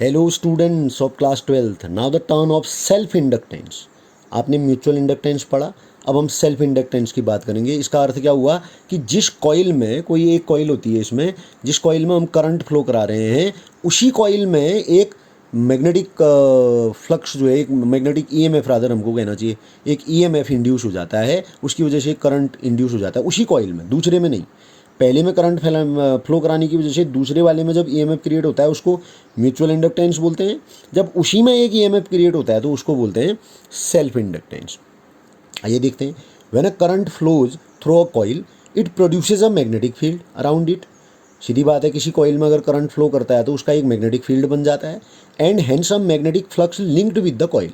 Hello students of class 12th, now the turn off self inductance. आपने mutual inductance पढ़ा, अब हम self inductance की बात करेंगे। इसका अर्थ क्या हुआ कि जिस कॉइल में, कोई एक कॉइल होती है इसमें, जिस कॉइल में हम करंट फ्लो करा रहे हैं उसी कॉइल में एक मैग्नेटिक फ्लक्स जो है, एक मैग्नेटिक ईएमएफ रादर हमको कहना चाहिए, एक ईएमएफ इंड्यूस हो जाता है, उसकी वजह से करंट इंड्यूस हो जाता है उसी कॉइल में, दूसरे में नहीं। पहले में करंट फ्लो कराने की वजह से दूसरे वाले में जब ईएमएफ क्रिएट होता है उसको म्यूचुअल इंडक्टेंस बोलते हैं। जब उसी में एक ईएमएफ क्रिएट होता है तो उसको बोलते हैं सेल्फ इंडक्टेंस। आइए देखते हैं। When a current flows through a coil it produces a magnetic field around it. सीधी बात है, किसी कॉइल में अगर करंट फ्लो करता है तो उसका एक मैग्नेटिक फील्ड बन जाता है। And hence a magnetic flux linked with the coil.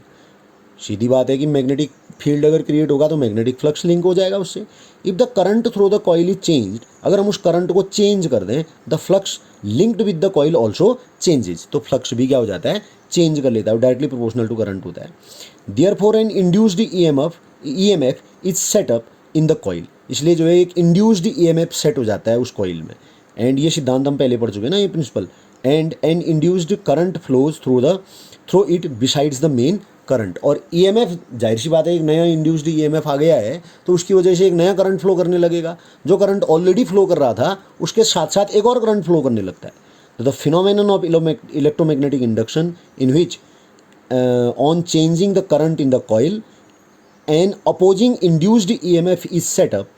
सीधी बात है कि मैग्नेटिक फील्ड अगर क्रिएट होगा तो मैग्नेटिक फ्लक्स लिंक हो जाएगा उससे। If the current through the coil is changed, अगर हम उस करंट को चेंज कर दें, the flux linked with the coil also changes, तो फ्लक्स भी क्या हो जाता है, चेंज कर लेता है, डायरेक्टली प्रोपोर्शनल टू करंट होता है। Therefore an induced EMF is set up in the coil, इसलिए जो है एक इंड्यूस्ड ईएमएफ सेट हो जाता है उस कॉइल में। एंड ये सिद्धांत हम पहले पढ़ चुके हैं ना, ये principle. And an induced current flows through it besides the main current. और ईएमएफ, जाहिर सी बात है, एक नया इंड्यूस्ड ईएमएफ आ गया है तो उसकी वजह से एक नया करंट फ्लो करने लगेगा। जो करंट ऑलरेडी फ्लो कर रहा था उसके साथ साथ एक और करंट फ्लो करने लगता है। तो the phenomenon of electromagnetic induction in which on changing the current in the coil an opposing induced EMF is set up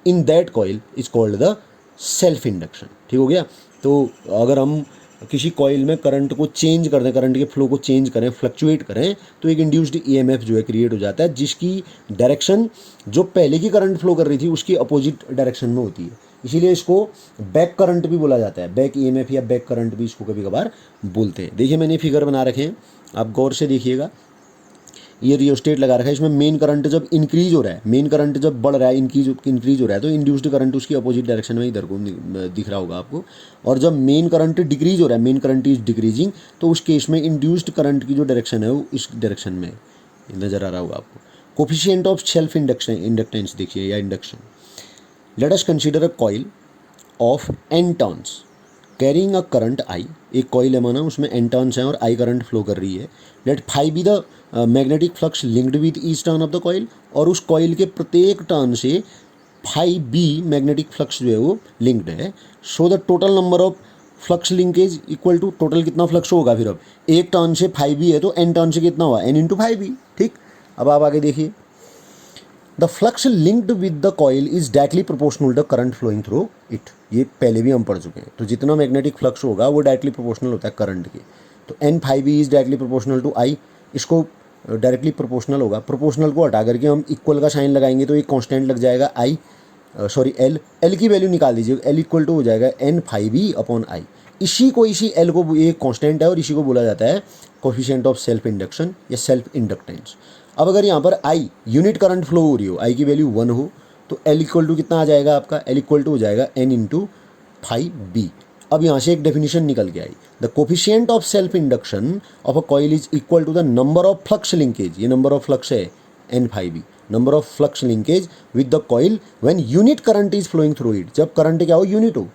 in that coil is called the self induction. ठीक हो गया। तो अगर हम किसी कॉइल में करंट को change कर दें, करंट के फ्लो को चेंज करें, फ्लक्चुएट करें, तो एक इंड्यूस्ड ईएमएफ जो है क्रिएट हो जाता है, जिसकी डायरेक्शन जो पहले की करंट फ्लो कर रही थी उसकी अपोजिट डायरेक्शन में होती है। इसीलिए इसको बैक करंट भी बोला जाता है, बैक ईएमएफ या बैक करंट भी इसको कभी कभार बोलते हैं। देखिए मैंने फिगर बना रखे हैं, आप गौर से देखिएगा। ये रियोस्टेट लगा रखा है, इसमें मेन करंट जब इंक्रीज हो रहा है, मेन करंट जब बढ़ रहा है, इंक्रीज हो रहा है, तो इंड्यूस्ड करंट उसकी अपोजिट डायरेक्शन में इधर को दिख रहा होगा आपको। और जब मेन करंट डिक्रीज हो रहा है, मेन करंट इज डिक्रीजिंग, तो उस केस में इंड्यूस्ड करंट की जो डायरेक्शन है वो इस डायरेक्शन में नजर आ रहा होगा आपको। कोफिशिएंट ऑफ सेल्फ इंडक्टेंस देखिए या induction. Let us consider a coil of N turns carrying a current I. एक कॉइल है माना, उसमें एन टर्न्स हैं और आई करंट फ्लो कर रही है। Let phi be the magnetic flux linked with each turn of the coil, और उस कॉइल के प्रत्येक टर्न से फाई बी मैग्नेटिक फ्लक्स जो है वो लिंक्ड है। So the total number of flux linkage equal to, total कितना फ्लक्स होगा फिर, अब एक टर्न से फाई बी है तो एन टर्न से कितना हुआ, एन इंटू फाई बी। ठीक, अब आप आगे देखिए। The flux linked with the coil is directly proportional the current flowing through it. ये पहले भी हम पढ़ चुके हैं। तो जितना मैग्नेटिक फ्लक्स होगा वो डायरेक्टली प्रोपोर्शनल होता है करंट के। तो N phi B is directly proportional to I, इसको डायरेक्टली प्रोपोर्शनल होगा। प्रोपोर्शनल को हटा करके हम इक्वल का साइन लगाएंगे तो एक कांस्टेंट लग जाएगा आई, सॉरी एल, एल की वैल्यू निकाल दीजिए, एल इक्वल टू हो जाएगा N phi B upon I. इसी एल को, ये कांस्टेंट है और इसी को बोला जाता है कोफिशिएंट ऑफ सेल्फ इंडक्शन या सेल्फ इंडक्टेंस। अब अगर यहाँ पर आई यूनिट करंट फ्लो हो रही हो, आई की वैल्यू 1 हो, तो एल इक्वल टू कितना आ जाएगा आपका, एल इक्वल टू हो जाएगा एन इंटू फाइव बी। अब यहाँ से एक डेफिनेशन निकल के आई, the coefficient of self induction of a coil is equal to the number of flux linkage, ये नंबर ऑफ फ्लक्स है N phi B, number of flux linkage with the coil when unit current is flowing through it. जब current क्या हो, unit हो,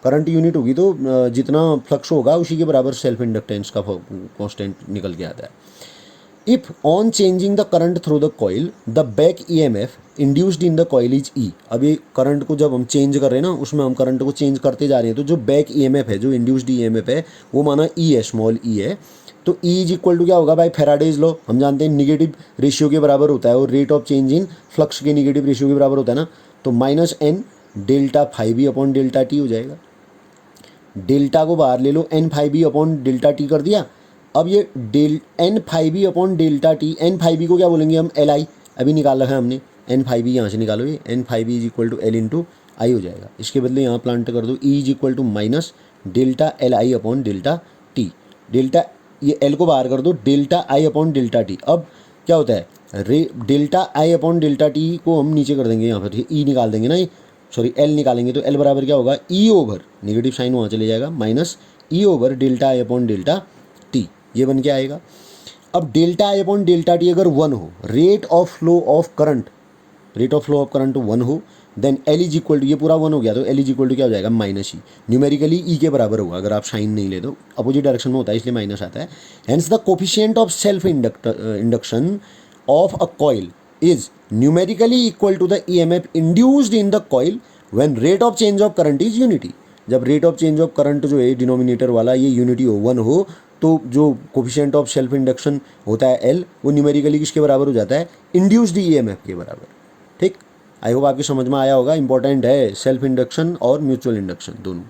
current unit होगी तो जितना flux होगा उसी के बराबर सेल्फ इंडक्टेंस का कांस्टेंट निकल के आता है। If on changing the current through the coil, the back EMF induced in the coil is E। अब ये करंट को जब हम चेंज कर रहे हैं ना, उसमें हम करंट को चेंज करते जा रहे हैं, तो जो बैक EMF है, जो इंड्यूस्ड EMF है, वो माना E है, स्मॉल E है। तो E इज इक्वल टू क्या होगा भाई, फैराडेज लॉ हम जानते हैं, निगेटिव रेशियो के बराबर होता है, और rate of change in flux के निगेटिव रेशियो के बराबर होता है ना। तो minus N delta phi B upon delta T हो जाएगा। डेल्टा को बाहर ले लो, N phi B upon delta T कर दिया। अब ये N phi B upon delta T, N phi B को क्या बोलेंगे हम, एल आई, अभी निकाल रखा है हमने, एन फाइव बी यहाँ से निकालो, ये N phi B is equal to L into I हो जाएगा। इसके बदले यहाँ प्लांट कर दो, E is equal to minus delta L I upon delta T. Delta, ये एल को बाहर कर दो, delta I upon delta T. अब क्या होता है, delta I upon delta T को हम नीचे कर देंगे, यहाँ पर ई निकाल देंगे ना, सॉरी एल निकालेंगे, तो एल बराबर क्या होगा, ई ओवर, नेगेटिव साइन वहाँ चले जाएगा, minus E over delta I upon delta T, ये बन के आएगा। अब delta I upon delta T अगर 1 हो, rate of flow of current 1 हो, then L is equal to, ये पूरा 1 हो गया तो एल इज इक्वल टू क्या हो जाएगा माइनस ई, न्यूमेरिकली ई के बराबर होगा अगर आप साइन नहीं ले तो, अपोजिट डायरेक्शन में होता है इसलिए माइनस आता है। Hence the coefficient of self induction of a coil is numerically equal to the EMF induced in the coil when rate of change of current is unity. जब rate of change of current जो है denominator वाला ये unity हो 1 हो तो जो coefficient of self induction होता है एल वो न्यूमेरिकली किसके बराबर हो जाता है, इंड्यूस्ड ईएमएफ के बराबर। ठीक, आई होप आपकी समझ में आया होगा। इंपॉर्टेंट है सेल्फ इंडक्शन और म्यूचुअल इंडक्शन दोनों।